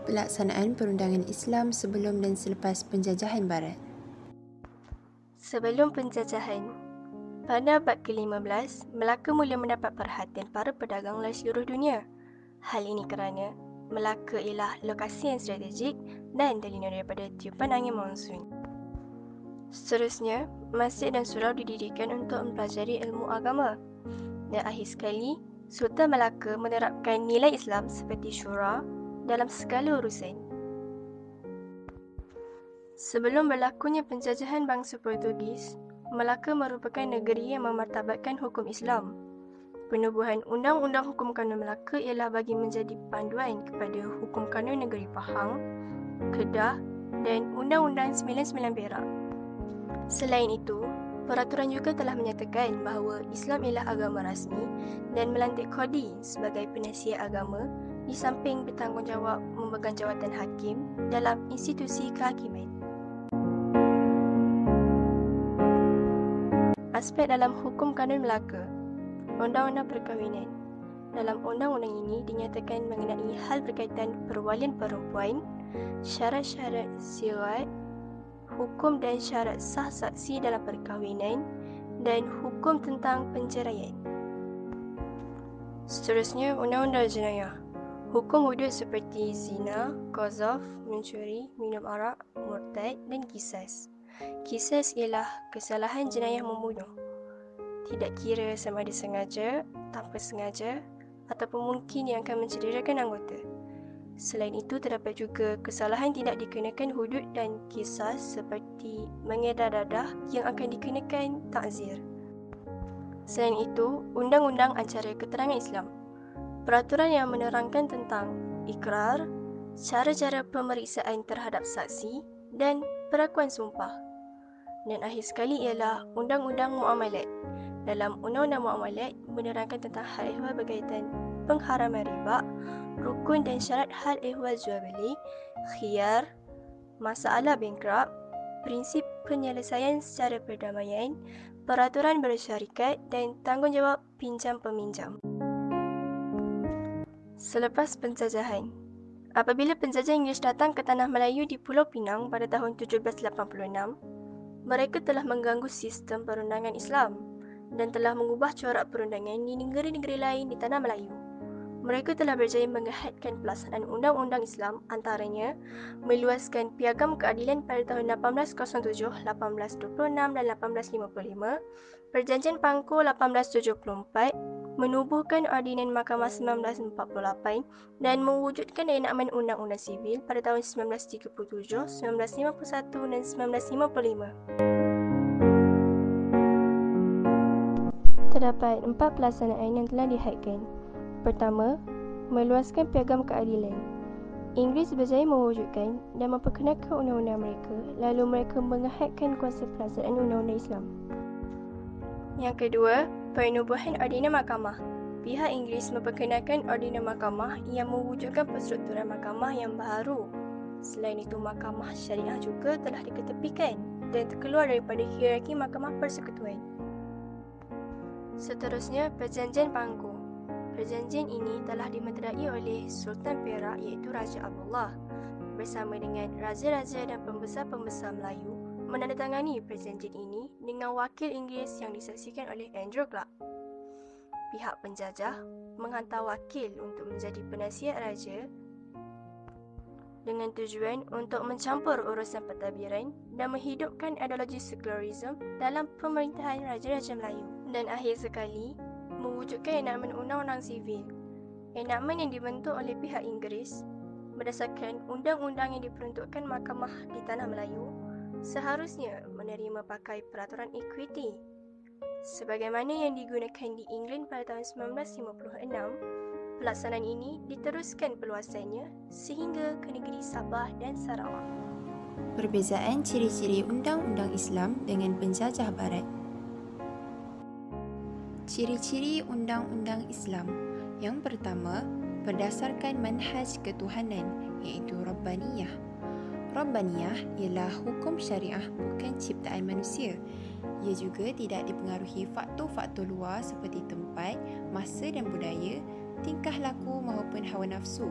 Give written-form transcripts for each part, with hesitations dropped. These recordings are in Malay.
Pelaksanaan perundangan Islam sebelum dan selepas penjajahan Barat. Sebelum penjajahan, pada abad ke-15, Melaka mula mendapat perhatian para pedagang dari seluruh dunia. Hal ini kerana Melaka ialah lokasi yang strategik dan terlindung daripada tiupan angin monsun. Seterusnya, masjid dan surau didirikan untuk mempelajari ilmu agama. Dan akhir sekali, Sultan Melaka menerapkan nilai Islam seperti syura dalam segala urusan. Sebelum berlakunya penjajahan bangsa Portugis, Melaka merupakan negeri yang memartabatkan hukum Islam. Penubuhan Undang-Undang Hukum Kanun Melaka ialah bagi menjadi panduan kepada Hukum Kanun Negeri Pahang, Kedah dan Undang-Undang 99 Perak. Selain itu, peraturan juga telah menyatakan bahawa Islam ialah agama rasmi dan melantik Qadi sebagai penasihat agama di samping bertanggungjawab memegang jawatan hakim dalam institusi kehakiman. Aspek dalam Hukum Kanun Melaka. Undang-Undang Perkahwinan. Dalam undang-undang ini dinyatakan mengenai hal berkaitan perwalian perempuan, syarat-syarat sirat, hukum dan syarat sah saksi dalam perkahwinan dan hukum tentang penceraian. Seterusnya, Undang-Undang Jenayah. Hukum hudud seperti zina, qazaf, mencuri, minum arak, murtad dan qisas. Qisas ialah kesalahan jenayah membunuh. Tidak kira sama ada sengaja, tanpa sengaja ataupun mungkin yang akan mencederakan anggota. Selain itu, terdapat juga kesalahan tidak dikenakan hudud dan qisas seperti mengedar dadah yang akan dikenakan ta'zir. Selain itu, Undang-Undang Acara Keterangan Islam. Peraturan yang menerangkan tentang ikrar, cara-cara pemeriksaan terhadap saksi dan perakuan sumpah. Dan akhir sekali ialah Undang-Undang Muamalat. Dalam Undang-Undang Muamalat menerangkan tentang hal ehwal berkaitan pengharaman riba, rukun dan syarat hal ehwal jual beli, khiyar, masalah bankrupt, prinsip penyelesaian secara perdamaian, peraturan bersyarikat dan tanggungjawab pinjam-peminjam. Selepas penjajahan. Apabila penjajah Inggeris datang ke Tanah Melayu di Pulau Pinang pada tahun 1786, mereka telah mengganggu sistem perundangan Islam dan telah mengubah corak perundangan di negeri-negeri lain di Tanah Melayu. Mereka telah berjaya menghadkan pelaksanaan undang-undang Islam, antaranya meluaskan Piagam Keadilan pada tahun 1807, 1826 dan 1855, Perjanjian Pangko 1874, menubuhkan Ordinan Mahkamah 1948 dan mewujudkan enakmen Undang-Undang Sivil pada tahun 1937, 1951 dan 1955. Terdapat 4 pelaksanaan yang telah dihadkan. Pertama, meluaskan Piagam Keadilan. Inggris berjaya mewujudkan dan memperkenalkan undang-undang mereka, lalu mereka menghadkan kuasa pelaksanaan undang-undang Islam. Yang kedua, penubuhan Ordinan Mahkamah. Pihak Inggris memperkenalkan Ordinan Mahkamah yang mewujudkan perstrukturan mahkamah yang baharu. Selain itu, mahkamah syariah juga telah diketepikan dan terkeluar daripada hierarki mahkamah persekutuan. Seterusnya, Perjanjian Pangko. Perjanjian ini telah dimeterai oleh Sultan Perak iaitu Raja Abdullah bersama dengan raja-raja dan pembesar-pembesar Melayu menandatangani perjanjian ini dengan wakil Inggeris yang disaksikan oleh Andrew Clark. Pihak penjajah menghantar wakil untuk menjadi penasihat raja dengan tujuan untuk mencampur urusan pentadbiran dan menghidupkan ideologi sekularisme dalam pemerintahan raja-raja Melayu. Dan akhir sekali, mewujudkan enakmen Undang-Undang Sivil. Enakmen yang dibentuk oleh pihak Inggeris berdasarkan undang-undang yang diperuntukkan mahkamah di Tanah Melayu seharusnya menerima pakai peraturan equity. Sebagaimana yang digunakan di England pada tahun 1956, pelaksanaan ini diteruskan peluasannya sehingga ke negeri Sabah dan Sarawak. Perbezaan ciri-ciri Undang-Undang Islam dengan penjajah Barat. Ciri-ciri Undang-Undang Islam. Yang pertama, berdasarkan manhaj ketuhanan iaitu Rabbaniyah. Rabbaniyah ialah hukum syariah bukan ciptaan manusia Ia juga tidak dipengaruhi faktor-faktor luar seperti tempat, masa dan budaya, tingkah laku maupun hawa nafsu.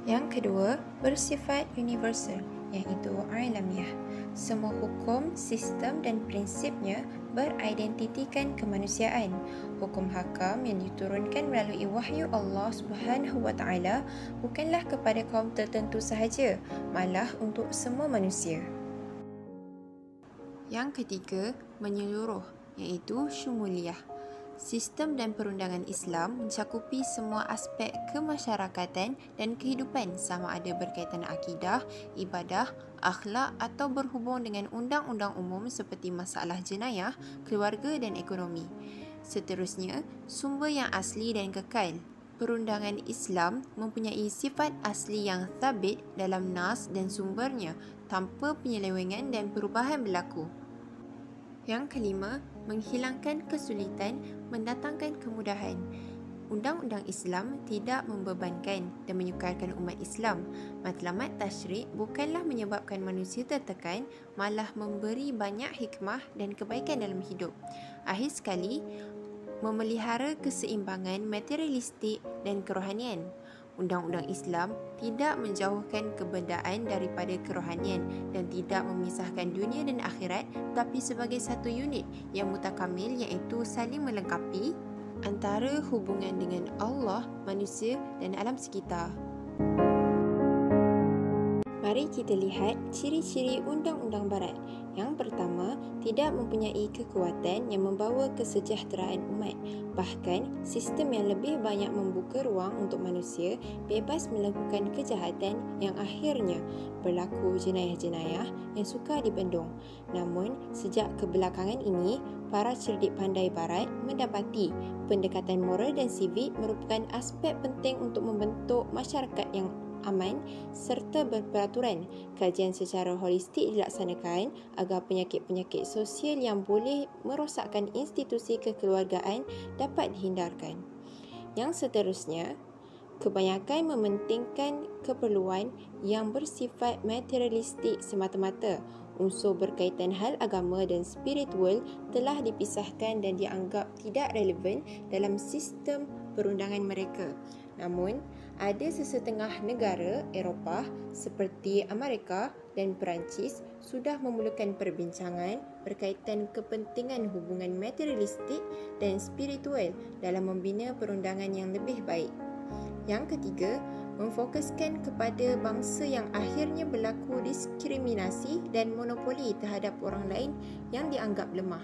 Yang kedua, bersifat universal, iaitu alamiah. Semua hukum, sistem dan prinsipnya beridentitikan kemanusiaan. Hukum hakam yang diturunkan melalui wahyu Allah Subhanahu wa taala bukanlah kepada kaum tertentu sahaja, malah untuk semua manusia. Yang ketiga, menyeluruh, iaitu syumuliyah. Sistem dan perundangan Islam mencakupi semua aspek kemasyarakatan dan kehidupan sama ada berkaitan akidah, ibadah, akhlak atau berhubung dengan undang-undang umum seperti masalah jenayah, keluarga dan ekonomi. Seterusnya, sumber yang asli dan kekal. Perundangan Islam mempunyai sifat asli yang sabit dalam nas dan sumbernya tanpa penyelewengan dan perubahan berlaku. Yang kelima, menghilangkan kesulitan, mendatangkan kemudahan. Undang-undang Islam tidak membebankan dan menyukarkan umat Islam. Matlamat tasyrik bukanlah menyebabkan manusia tertekan, malah memberi banyak hikmah dan kebaikan dalam hidup. Akhir sekali, memelihara keseimbangan materialistik dan kerohanian. Undang-undang Islam tidak menjauhkan kebendaan daripada kerohanian dan tidak memisahkan dunia dan akhirat, tapi sebagai satu unit yang mutakamil, iaitu saling melengkapi antara hubungan dengan Allah, manusia dan alam sekitar. Mari kita lihat ciri-ciri Undang-Undang Barat. Yang pertama, tidak mempunyai kekuatan yang membawa kesejahteraan umat. Bahkan, sistem yang lebih banyak membuka ruang untuk manusia bebas melakukan kejahatan yang akhirnya berlaku jenayah-jenayah yang sukar dibendung. Namun, sejak kebelakangan ini, para cerdik pandai Barat mendapati pendekatan moral dan sivik merupakan aspek penting untuk membentuk masyarakat yang aman serta berperaturan. Kajian secara holistik dilaksanakan agar penyakit-penyakit sosial yang boleh merosakkan institusi kekeluargaan dapat dihindarkan. Yang seterusnya, kebanyakan mementingkan keperluan yang bersifat materialistik semata-mata. Unsur berkaitan hal agama dan spiritual telah dipisahkan dan dianggap tidak relevan dalam sistem perundangan mereka. Namun, ada sesetengah negara Eropah seperti Amerika dan Perancis sudah memulakan perbincangan berkaitan kepentingan hubungan materialistik dan spiritual dalam membina perundangan yang lebih baik. Yang ketiga, memfokuskan kepada bangsa yang akhirnya berlaku diskriminasi dan monopoli terhadap orang lain yang dianggap lemah.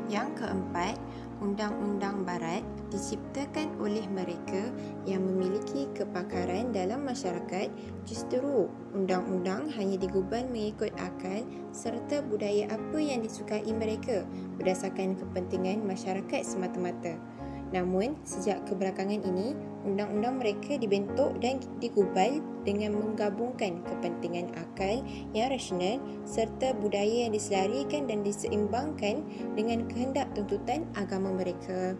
Yang keempat, Undang-Undang Barat diciptakan oleh mereka yang memiliki kepakaran dalam masyarakat. Justru, undang-undang hanya digubal mengikut akal serta budaya apa yang disukai mereka berdasarkan kepentingan masyarakat semata-mata. Namun, sejak kebelakangan ini, undang-undang mereka dibentuk dan digubal dengan menggabungkan kepentingan akal yang rasional serta budaya yang diselarikan dan diseimbangkan dengan kehendak tuntutan agama mereka.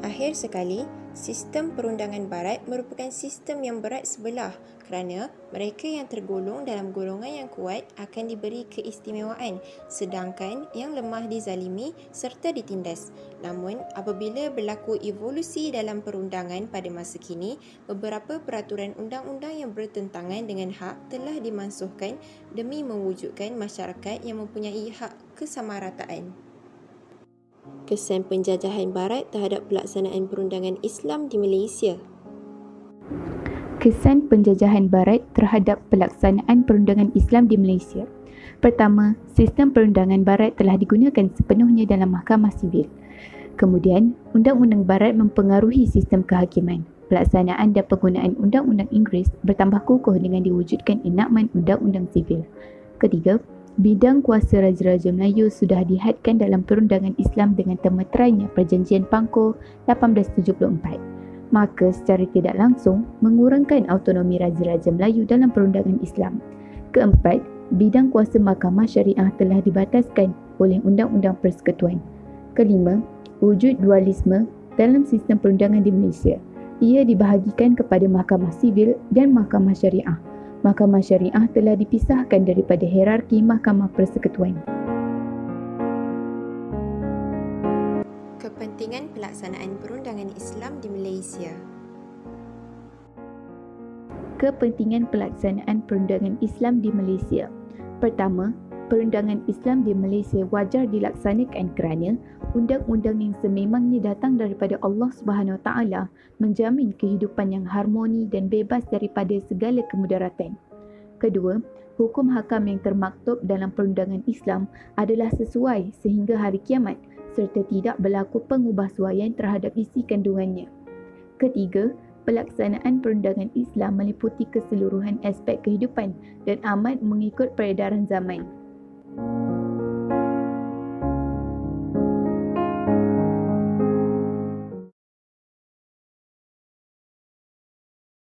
Akhir sekali, sistem perundangan Barat merupakan sistem yang berat sebelah kerana mereka yang tergolong dalam golongan yang kuat akan diberi keistimewaan sedangkan yang lemah dizalimi serta ditindas. Namun, apabila berlaku evolusi dalam perundangan pada masa kini, beberapa peraturan undang-undang yang bertentangan dengan hak telah dimansuhkan demi mewujudkan masyarakat yang mempunyai hak kesamarataan. Kesan penjajahan Barat terhadap pelaksanaan perundangan Islam di Malaysia. Kesan penjajahan Barat terhadap pelaksanaan perundangan Islam di Malaysia. Pertama, sistem perundangan Barat telah digunakan sepenuhnya dalam mahkamah sivil. Kemudian, Undang-Undang Barat mempengaruhi sistem kehakiman. Pelaksanaan dan penggunaan Undang-Undang Inggeris bertambah kukuh dengan diwujudkan enakman Undang-Undang Sivil. Ketiga, bidang kuasa Raja-Raja Melayu sudah dihadkan dalam perundangan Islam dengan termeterainya Perjanjian Pangkor 1874. Maka secara tidak langsung mengurangkan autonomi Raja-Raja Melayu dalam perundangan Islam. Keempat, bidang kuasa Mahkamah Syariah telah dibataskan oleh Undang-Undang Persekutuan. Kelima, wujud dualisme dalam sistem perundangan di Malaysia. Ia dibahagikan kepada Mahkamah Sivil dan Mahkamah Syariah. Mahkamah Syariah telah dipisahkan daripada hierarki Mahkamah Persekutuan. Kepentingan pelaksanaan perundangan Islam di Malaysia. Kepentingan pelaksanaan perundangan Islam di Malaysia. Pertama, perundangan Islam di Malaysia wajar dilaksanakan kerana undang-undang yang sememangnya datang daripada Allah Subhanahu Wa Taala menjamin kehidupan yang harmoni dan bebas daripada segala kemudaratan. Kedua, hukum hakam yang termaktub dalam perundangan Islam adalah sesuai sehingga hari kiamat serta tidak berlaku pengubahsuaian terhadap isi kandungannya. Ketiga, pelaksanaan perundangan Islam meliputi keseluruhan aspek kehidupan dan amat mengikut peredaran zaman.